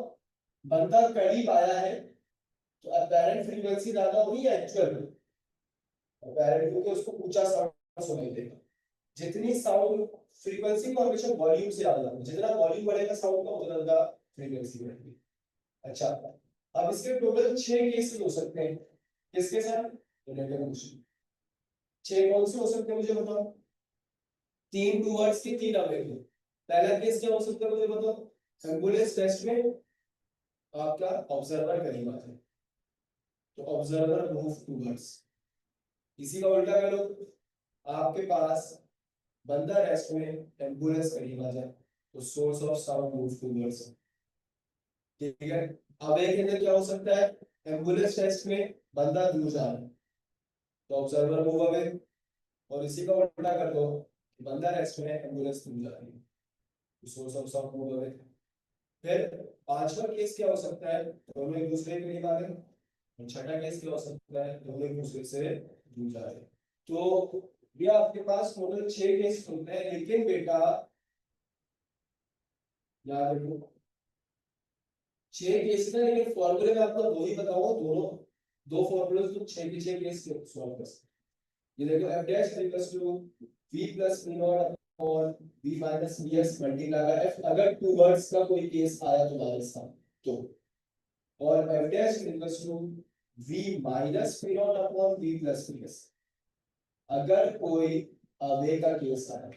बंदा करीब आया है तो अपैरेंट फ्रीक्वेंसी ज्यादा होगी या एक्चुअल? अपैरेंट क्योंकि उसको ऊंचा साउंड सुनाई देगा। जितनी साउंड फ्रीक्वेंसी को हमेशा वॉल्यूम से याद रखना, जितना वॉल्यूम बढ़ेगा साउंड का उतना ज्यादा फ्रीक्वेंसी बढ़ेगी। अच्छा, अब इसके टोटल 6 केसेस हो सकते हैं, किसके साथ, रिलेटिव मोशन। 6 कौन से हो सकते हैं मुझे बताओ? 3 टूवर्ड्स की 3 अवे की। पहला केस क्या हो सकता है मुझे बताओ? एम्बुलेंस टेस्ट में आपका ऑब्जर्वर करीब आता है तो ऑब्जर्वर मूव टूवर्ड्स, इसी का उल्टा कर लो, आपके पास बंदा रेस्ट में एम्बुलेंस करीब आ जाए तो source of sound move towards, ठीक है। अब एक अंदर क्या हो सकता है, एम्बुलेंस टेस्ट में बंदा दूर जा रहा है तो ऑब्जर्वर मूव अवे, और इसी का उल्टा कर दो, बंदा रेस्ट में है एम्बुलेंस दूर जा रही है, source of sound move away. फिर पांचवा केस क्या हो सकता है, दोनों एक दूसरे के करीब आ गए, और छठा केस क्या हो सकता है, दोनों एक दूसरे से दूर जा रहे हैं। तो ये आपके पास टोटल 6 केस होते हैं, लेकिन बेटा याद रखो 6 केस है, लेकिन फॉर्मूले में आपको दो ही बताऊंगा, दोनों दो फॉर्मूले तो 6 के 6 केस सॉल्व कर सकते हैं। ये देखो f dash equals to v plus v not और v minus vs multiply by f, अगर टू वर्ड्स का कोई केस आया तुम्हारे साथ तो, और f dash equals to v minus v not upon v plus vs, अगर कोई अवे का केस आया।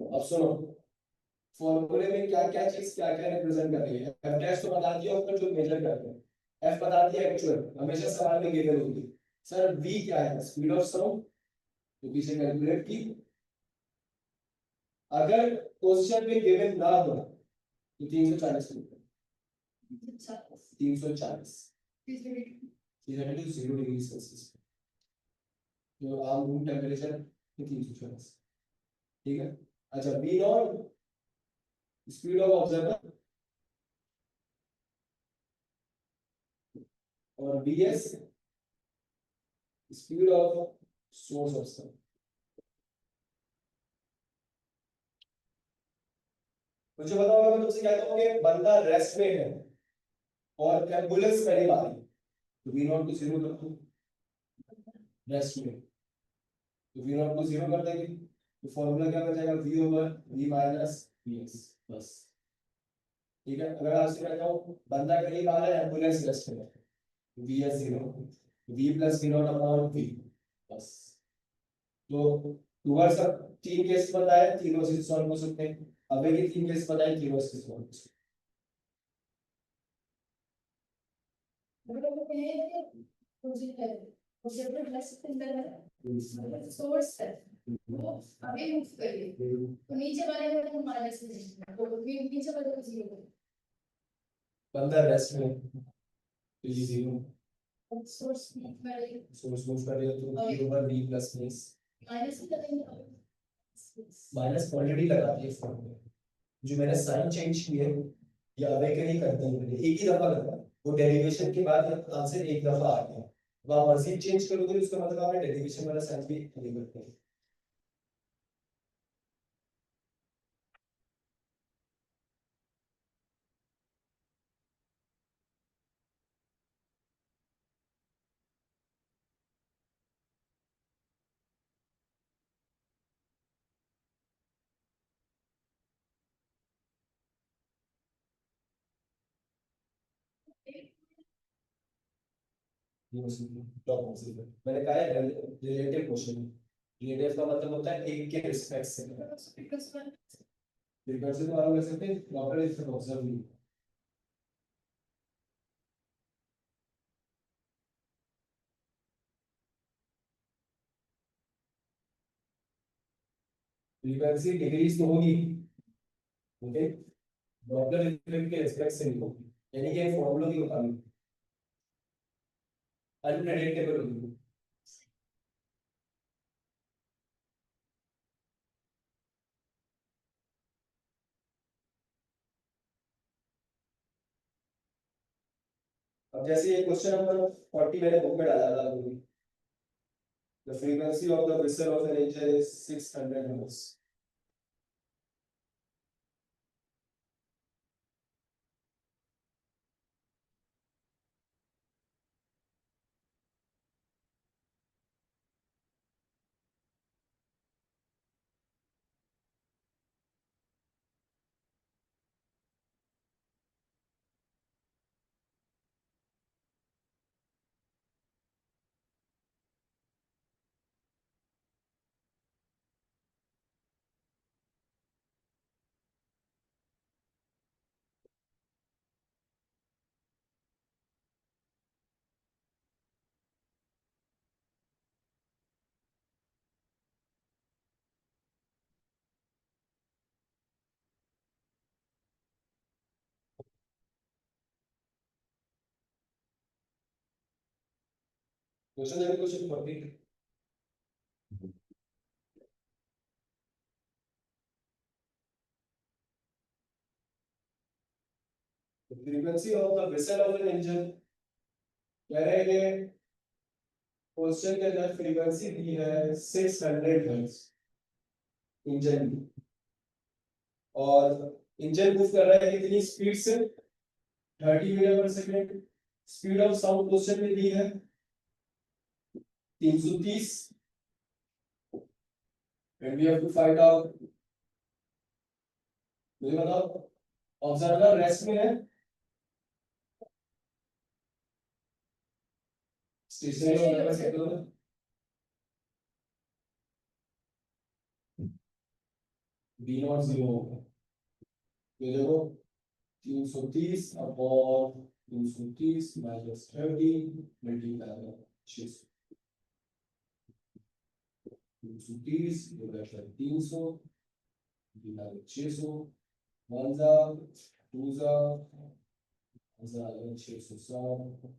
अब सुनो फॉर्मूले में क्या क्या चीज क्या क्या रिप्रेजेंट कर रही है, एफ डैश तो बता दिया ऊपर जो मेजर करते हैं, एफ बता दिया एक्चुअल, हमेशा सवाल में गिवन होगी। सर वी क्या है, स्पीड ऑफ साउंड, तो पीछे कैलकुलेट की, अगर क्वेश्चन में गिवन ना हो तो 340 मीटर, 340 जीरो डिग्री सेल्सियस, जो आम रूम टेम्परेचर 340, ठीक है। अच्छा v naught speed of observer, और v s speed of source of sound. मुझे बताओ मैं तुमसे कहता हूँ कि बंदा रेस्ट में है और एम्बुलेंस करीब आ रही है, तो वी नॉट को जीरो कर दो, रेस्ट में तो वी नॉट को जीरो कर देंगे, तो फॉर्मूला क्या बचेगा, V over V minus V S, बस। ठीक है, अगर आपसे कहता हूँ बंदा करीब आ रहा है एम्बुलेंस रेस्ट में, V S zero, V plus V not upon V, बस। तो टूवर्ड्स अब 3 केस बताए, तीनों से सॉल्व हो सकते हैं, अबे के 3 केस बताए, तीनों से सॉल्व हो सकते हैं। सोर्स है वो आगे मूव करिए, तो नीचे वाले में तो माइनस में, तो नीचे वाले को जीरो करिए, बंदा रेस्ट में तो ये जीरो, सोर्स मूव करिए, सोर्स मूव कर रही है तो v over v plus plus minus में करेंगे, माइनस ऑलरेडी लगा दिए फॉर्म में, जो मैंने साइन चेंज किए ये अवे के नहीं करते हैं, मैंने एक ही दफा करता है, वो डेरिवेशन के बाद आंसर एक दफा आ गया, अब आप मजीद चेंज करोगे तो उसका मतलब आपने डेरिवेशन वाला साइन भी नहीं करते। मैंने कहा है रिलेटिव क्वेश्चन, रिलेटिव का मतलब होता है एक के रिस्पेक्ट से, फ्रीक्वेंसी तो मालूम कर सकते हैं, प्रॉपर इसका ऑब्जर्व नहीं। फ्रीक्वेंसी डिग्रीज तो होगी, ओके, डॉपलर इफेक्ट के रिस्पेक्ट से नहीं होगी, यानी कि फॉर्मूला के मुताबिक अनप्रेडिक्टेबल होगी। अब जैसे ये क्वेश्चन नंबर 40 मैंने बुक में डाला था, the frequency of the whistle of an angel is 600 hertz। Question 40. The frequency of the whistle of an engine. कह रहे हैं क्वेश्चन के अंदर फ्रीक्वेंसी दी है 600 हर्ट्ज इंजन की, और इंजन मूव कर रहा है कितनी स्पीड से 30 मीटर पर second. Speed of sound question में दी है 330, and we have to find out. मुझे बताओ ऑब्जर्वर रेस्ट में है, स्टेशनरी ऑब्जर्वर सेक्टर में. बी नॉट 0 होगा. ये देखो 330 upon 330 minus 30 multiply 600. 330 divide by 300 divide by 600. 1 जा 2 जा 660.